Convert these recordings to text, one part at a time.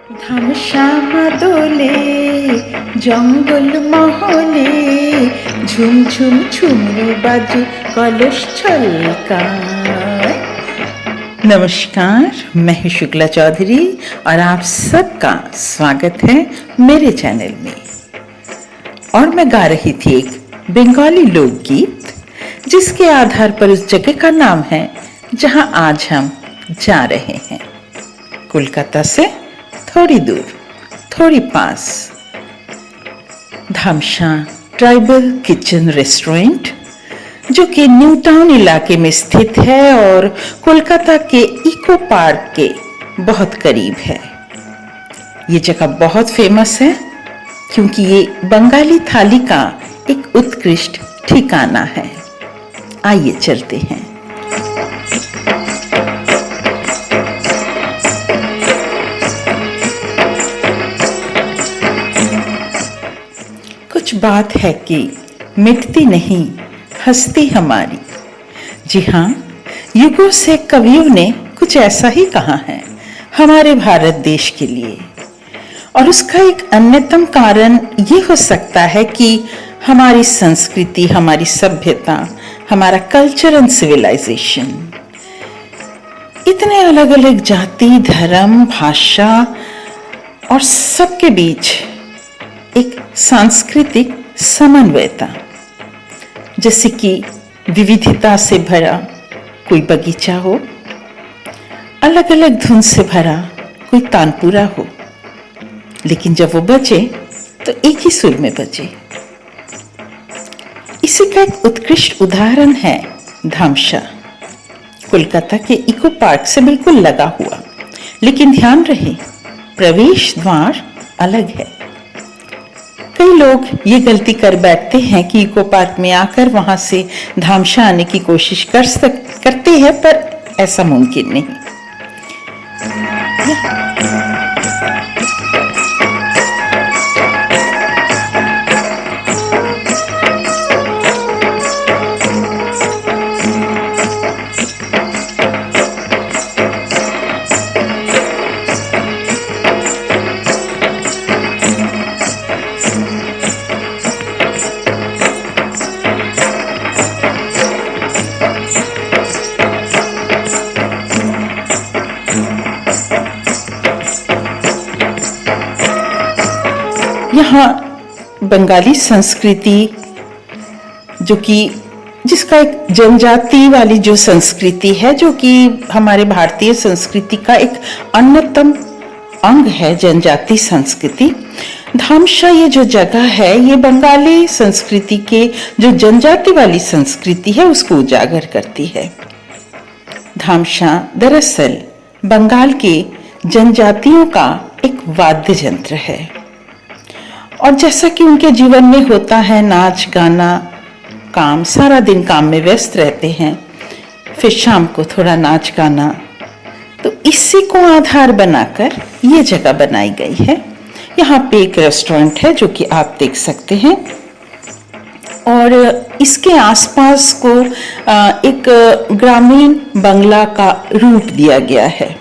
ঘনশ্যামা দোলে জঙ্গল মহলে ঝুম ঝুম ঝুমরু बाजे कलश छलकाए। नमस्कार, मैं हूँ शुक्ला चौधरी और आप सबका स्वागत है मेरे चैनल में। और मैं गा रही थी एक बंगाली लोकगीत जिसके आधार पर उस जगह का नाम है जहाँ आज हम जा रहे हैं, कोलकाता से थोड़ी दूर, थोड़ी पास। धामशां ट्राइबल किचन रेस्टोरेंट जो कि न्यू टाउन इलाके में स्थित है और कोलकाता के इको पार्क के बहुत करीब है। ये जगह बहुत फेमस है क्योंकि ये बंगाली थाली का एक उत्कृष्ट ठिकाना है। आइए चलते हैं। कुछ बात है कि मिटती नहीं हस्ती हमारी। जी हाँ, युगों से कवियों ने कुछ ऐसा ही कहा है हमारे भारत देश के लिए। और उसका एक अन्यतम कारण ये हो सकता है कि हमारी संस्कृति, हमारी सभ्यता, हमारा कल्चर एंड सिविलाइजेशन, इतने अलग अलग जाति, धर्म, भाषा और सबके बीच एक सांस्कृतिक समन्वयता, जैसे कि विविधता से भरा कोई बगीचा हो, अलग अलग धुन से भरा कोई तानपुरा हो, लेकिन जब वो बजे तो एक ही सुर में बजे। इसी का एक उत्कृष्ट उदाहरण है धामशां, कोलकाता के इको पार्क से बिल्कुल लगा हुआ। लेकिन ध्यान रहे, प्रवेश द्वार अलग है। कई लोग ये गलती कर बैठते हैं कि इको पार्क में आकर वहां से धामशां आने की कोशिश करते हैं, पर ऐसा मुमकिन नहीं। यहाँ बंगाली संस्कृति जिसका एक जनजाति वाली जो संस्कृति है, जो कि हमारे भारतीय संस्कृति का एक अन्यतम अंग है, जनजाति संस्कृति। धामशां ये जो जगह है, ये बंगाली संस्कृति के जो जनजाति वाली संस्कृति है उसको उजागर करती है। धामशां दरअसल बंगाल के जनजातियों का एक वाद्य यंत्र है। और जैसा कि उनके जीवन में होता है, नाच गाना, काम, सारा दिन काम में व्यस्त रहते हैं, फिर शाम को थोड़ा नाच गाना, तो इसी को आधार बनाकर ये जगह बनाई गई है। यहाँ पे एक रेस्टोरेंट है जो कि आप देख सकते हैं, और इसके आसपास को एक ग्रामीण बंगला का रूप दिया गया है।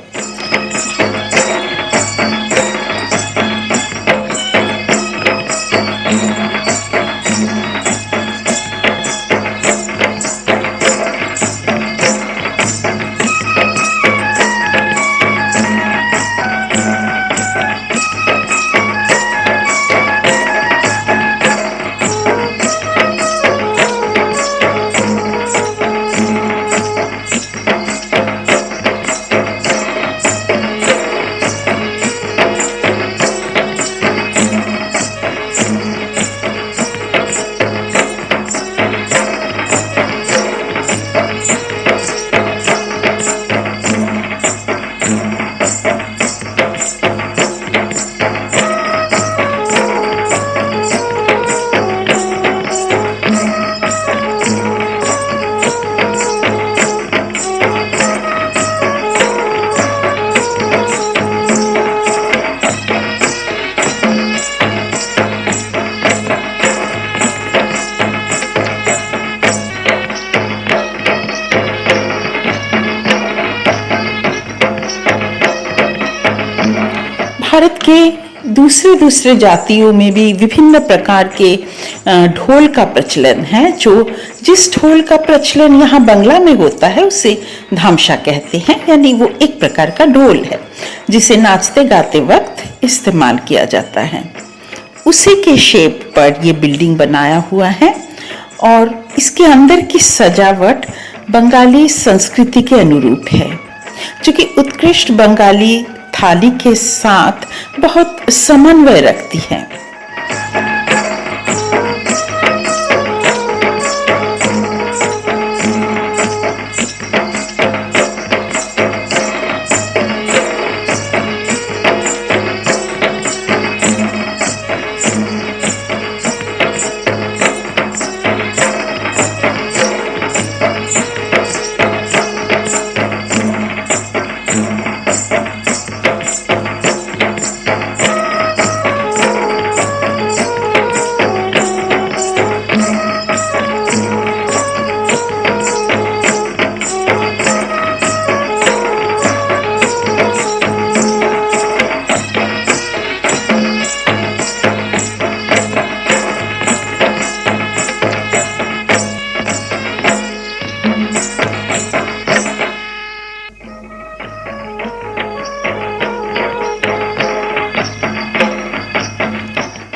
भारत के दूसरे दूसरे जातियों में भी विभिन्न प्रकार के ढोल का प्रचलन है। जिस ढोल का प्रचलन यहाँ बंगला में होता है उसे धामशा कहते हैं, यानी वो एक प्रकार का ढोल है जिसे नाचते गाते वक्त इस्तेमाल किया जाता है। उसी के शेप पर ये बिल्डिंग बनाया हुआ है और इसके अंदर की सजावट बंगाली संस्कृति के अनुरूप है, जो कि उत्कृष्ट बंगाली थाली के साथ बहुत समन्वय रखती है।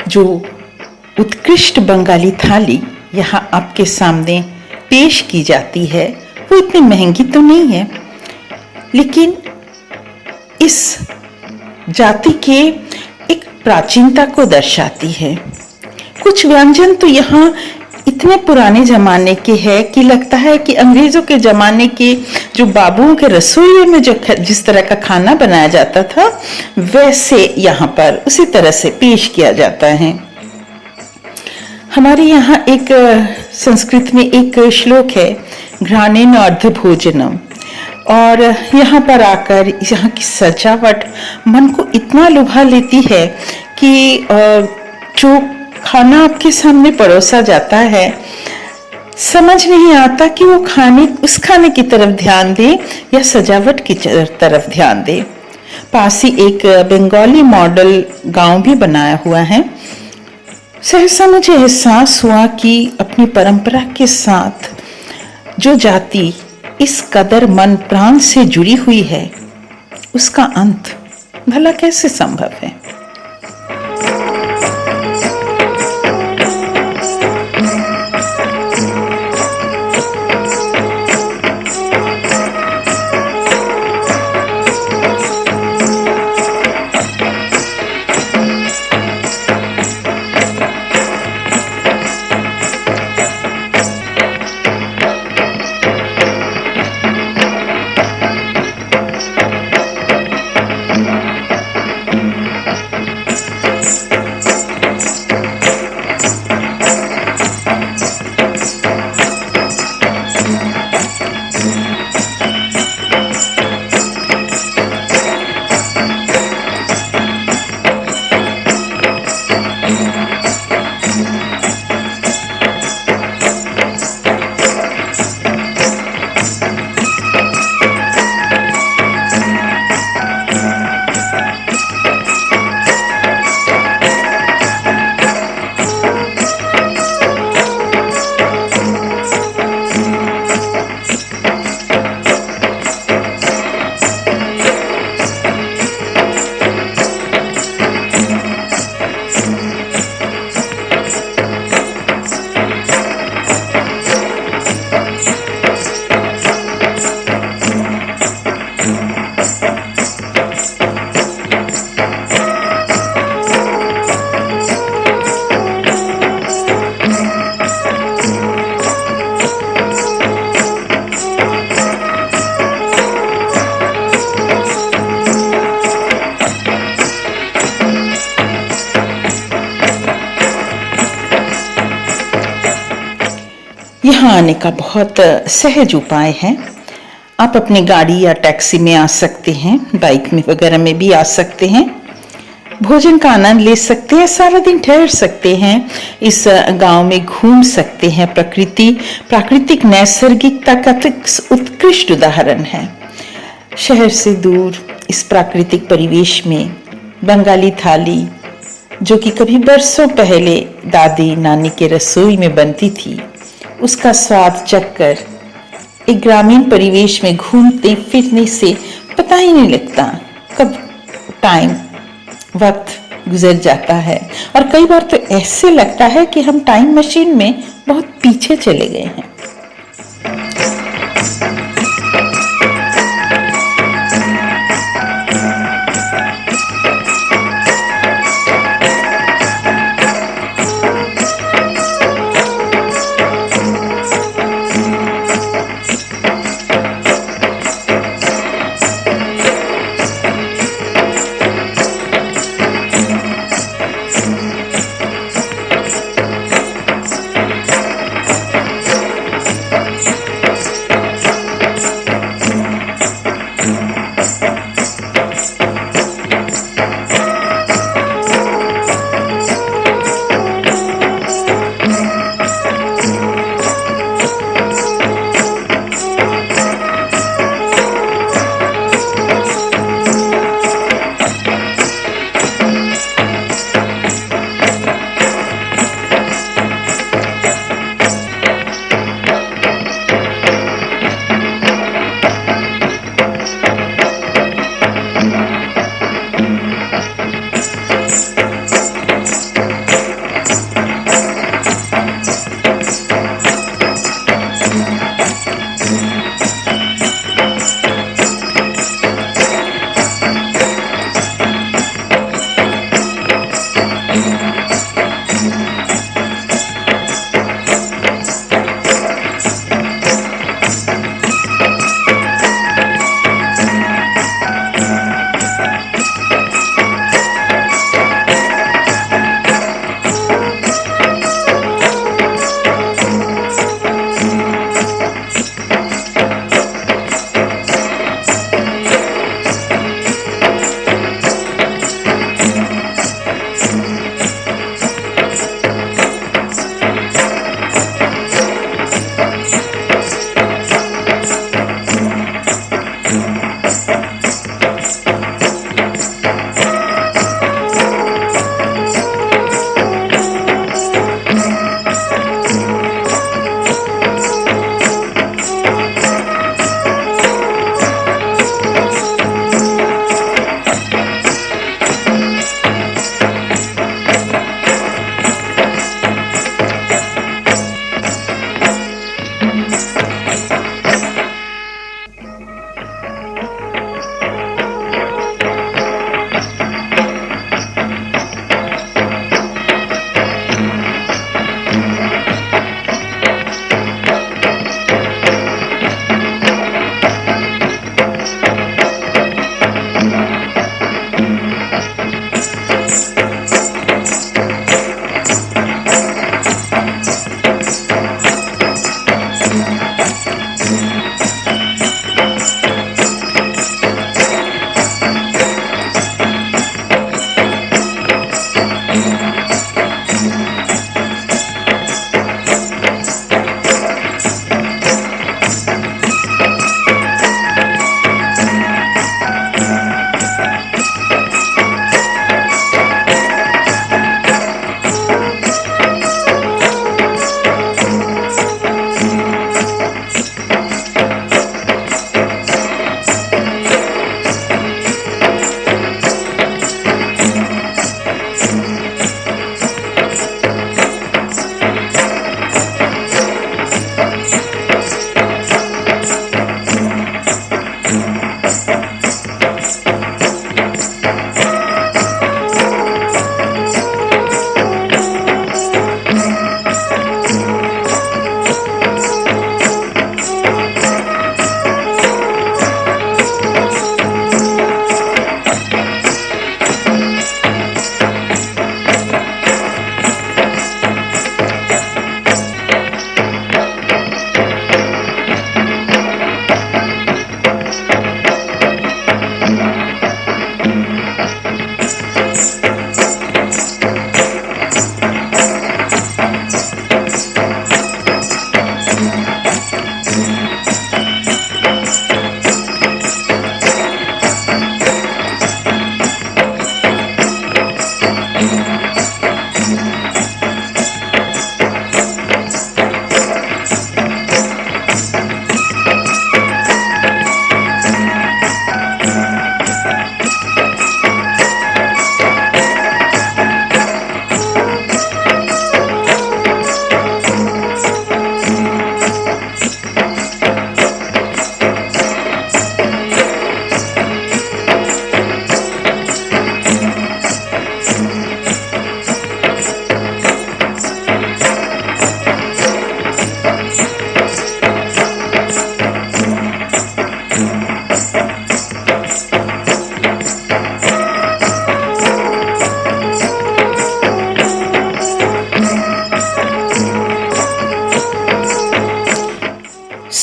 जो उत्कृष्ट बंगाली थाली यहाँ आपके सामने पेश की जाती है वो इतनी महंगी तो नहीं है, लेकिन इस जाति के एक प्राचीनता को दर्शाती है। कुछ व्यंजन तो यहाँ इतने पुराने जमाने के हैं कि लगता है कि अंग्रेजों के जमाने के जो बाबुओं के रसोइयों में जिस तरह का खाना बनाया जाता था वैसे यहाँ पर उसी तरह से पेश किया जाता है। हमारे यहाँ एक संस्कृत में एक श्लोक है, घ्राणेन अर्ध भोजनम, और यहाँ पर आकर यहाँ की सजावट मन को इतना लुभा लेती है कि जो खाना आपके सामने परोसा जाता है समझ नहीं आता कि वो उस खाने की तरफ ध्यान दे या सजावट की तरफ ध्यान दे। पास ही एक बंगाली मॉडल गांव भी बनाया हुआ है। सहसा मुझे एहसास हुआ कि अपनी परंपरा के साथ जो जाति इस कदर मन प्राण से जुड़ी हुई है उसका अंत भला कैसे संभव है। यहाँ आने का बहुत सहज उपाय है। आप अपनी गाड़ी या टैक्सी में आ सकते हैं, बाइक में वगैरह में भी आ सकते हैं, भोजन का आनंद ले सकते हैं, सारा दिन ठहर सकते हैं, इस गांव में घूम सकते हैं। प्राकृतिक नैसर्गिकता का उत्कृष्ट उदाहरण है। शहर से दूर इस प्राकृतिक परिवेश में बंगाली थाली जो कि कभी बरसों पहले दादी नानी के रसोई में बनती थी, उसका स्वाद चखकर एक ग्रामीण परिवेश में घूमते फिरने से पता ही नहीं लगता कब टाइम वक्त गुजर जाता है। और कई बार तो ऐसे लगता है कि हम टाइम मशीन में बहुत पीछे चले गए हैं।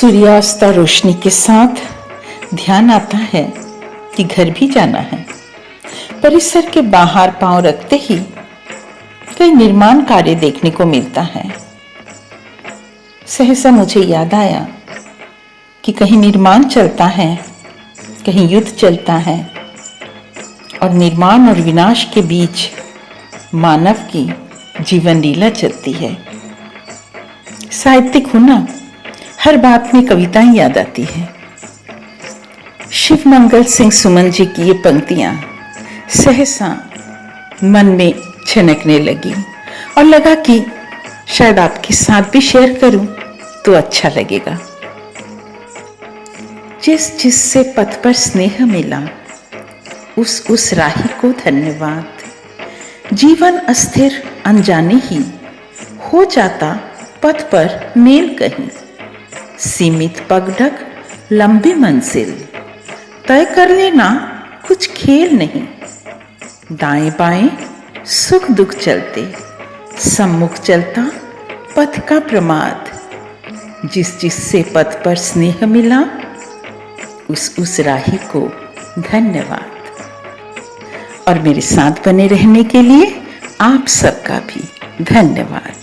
सूर्यास्त और रोशनी के साथ ध्यान आता है कि घर भी जाना है। परिसर के बाहर पांव रखते ही कई निर्माण कार्य देखने को मिलता है। सहसा मुझे याद आया कि कहीं निर्माण चलता है, कहीं युद्ध चलता है और निर्माण और विनाश के बीच मानव की जीवन लीला चलती है। साहित्यिक होना, हर बात में कविताएं याद आती है। शिव मंगल सिंह सुमन जी की ये पंक्तियां सहसा मन में छनकने लगी और लगा कि शायद आपके साथ भी शेयर करूं तो अच्छा लगेगा। जिससे पथ पर स्नेह मिला, उस राही को धन्यवाद। जीवन अस्थिर अनजाने ही हो जाता पथ पर मेल कहीं। सीमित पगडग लंबी मंजिल तय कर लेना कुछ खेल नहीं। दाएं बाएं सुख दुख चलते, सम्मुख चलता पथ का प्रमाद। जिससे पथ पर स्नेह मिला, उस राही को धन्यवाद। और मेरे साथ बने रहने के लिए आप सबका भी धन्यवाद।